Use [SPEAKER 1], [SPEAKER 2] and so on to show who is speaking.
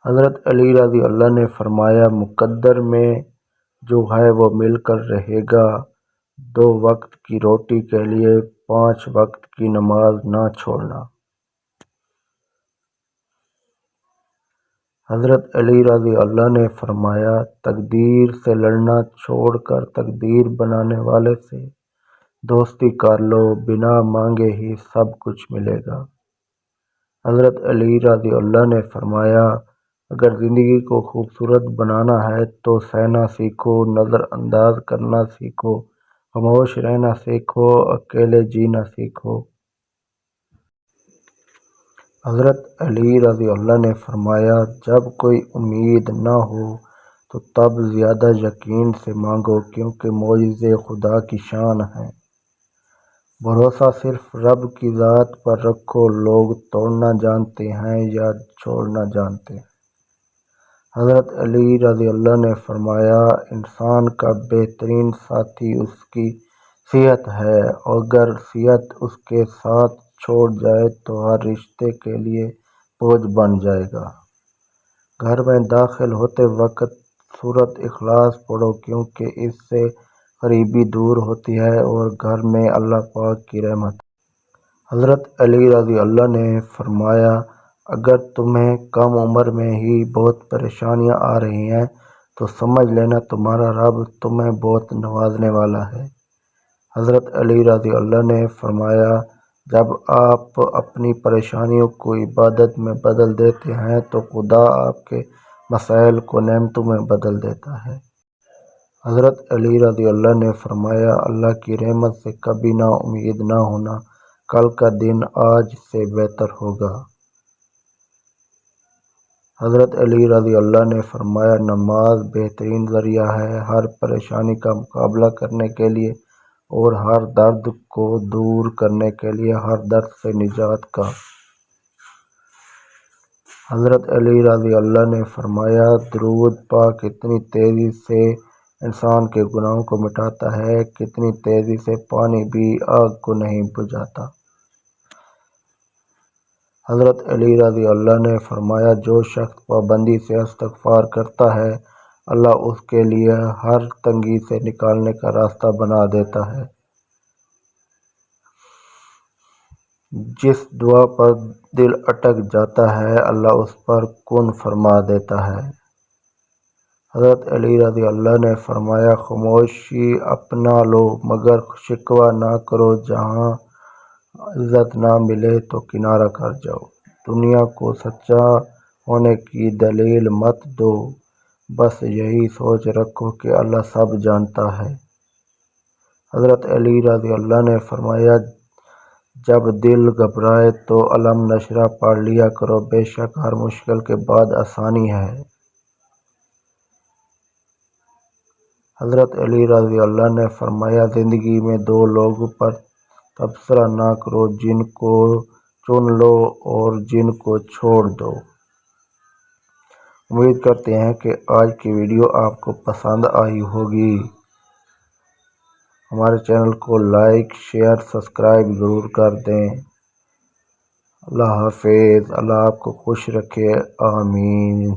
[SPEAKER 1] حضرت علی رضی اللہ نے فرمایا مقدر میں جو ہے وہ مل کر رہے گا، 2 وقت کی روٹی کے لیے 5 وقت کی نماز نہ چھوڑنا۔ حضرت علی رضی اللہ نے فرمایا تقدیر سے لڑنا چھوڑ کر تقدیر بنانے والے سے دوستی کر لو، بنا مانگے ہی سب کچھ ملے گا۔ حضرت علی رضی اللہ نے فرمایا اگر زندگی کو خوبصورت بنانا ہے تو سہنا سیکھو، نظر انداز کرنا سیکھو، خاموش رہنا سیکھو، اکیلے جینا سیکھو۔ حضرت علی رضی اللہ نے فرمایا جب کوئی امید نہ ہو تو تب زیادہ یقین سے مانگو، کیونکہ معجزے خدا کی شان ہیں۔ بھروسہ صرف رب کی ذات پر رکھو، لوگ توڑنا جانتے ہیں یا چھوڑنا جانتے ہیں۔ حضرت علی رضی اللہ نے فرمایا انسان کا بہترین ساتھی اس کی صحت ہے، اگر صحت اس کے ساتھ چھوڑ جائے تو ہر رشتے کے لیے بوجھ بن جائے گا۔ گھر میں داخل ہوتے وقت سورۃ اخلاص پڑھو، کیونکہ اس سے غریبی دور ہوتی ہے اور گھر میں اللہ پاک کی رحمت ہے۔ حضرت علی رضی اللہ نے فرمایا اگر تمہیں کم عمر میں ہی بہت پریشانیاں آ رہی ہیں تو سمجھ لینا تمہارا رب تمہیں بہت نوازنے والا ہے۔ حضرت علی رضی اللہ نے فرمایا جب آپ اپنی پریشانیوں کو عبادت میں بدل دیتے ہیں تو خدا آپ کے مسائل کو نعمتوں میں بدل دیتا ہے۔ حضرت علی رضی اللہ نے فرمایا اللہ کی رحمت سے کبھی نا امید نہ ہونا، کل کا دن آج سے بہتر ہوگا۔ حضرت علی رضی اللہ نے فرمایا نماز بہترین ذریعہ ہے ہر پریشانی کا مقابلہ کرنے کے لیے اور ہر درد کو دور کرنے کے لیے، ہر درد سے نجات کا۔ حضرت علی رضی اللہ نے فرمایا درود پاک اتنی تیزی سے انسان کے گناہوں کو مٹاتا ہے کتنی تیزی سے پانی بھی آگ کو نہیں بجھاتا۔ حضرت علی رضی اللہ نے فرمایا جو شخص پابندی سے استغفار کرتا ہے اللہ اس کے لیے ہر تنگی سے نکلنے کا راستہ بنا دیتا ہے۔ جس دعا پر دل اٹک جاتا ہے اللہ اس پر کن فرما دیتا ہے۔ حضرت علی رضی اللہ نے فرمایا خاموشی اپنا لو مگر شکوہ نہ کرو، جہاں عزت نہ ملے تو کنارہ کر جاؤ۔ دنیا کو سچا ہونے کی دلیل مت دو، بس یہی سوچ رکھو کہ اللہ سب جانتا ہے۔ حضرت علی رضی اللہ نے فرمایا جب دل گھبرائے تو الم نشرح پڑھ لیا کرو، بے شک ہر مشکل کے بعد آسانی ہے۔ حضرت علی رضی اللہ نے فرمایا زندگی میں 2 لوگوں پر تبصرہ نہ کرو، جن کو چن لو اور جن کو چھوڑ دو۔ امید کرتے ہیں کہ آج کی ویڈیو آپ کو پسند آئی ہوگی۔ ہمارے چینل کو لائک، شیئر، سبسکرائب ضرور کر دیں۔ اللہ حافظ، اللہ آپ کو خوش رکھے، آمین۔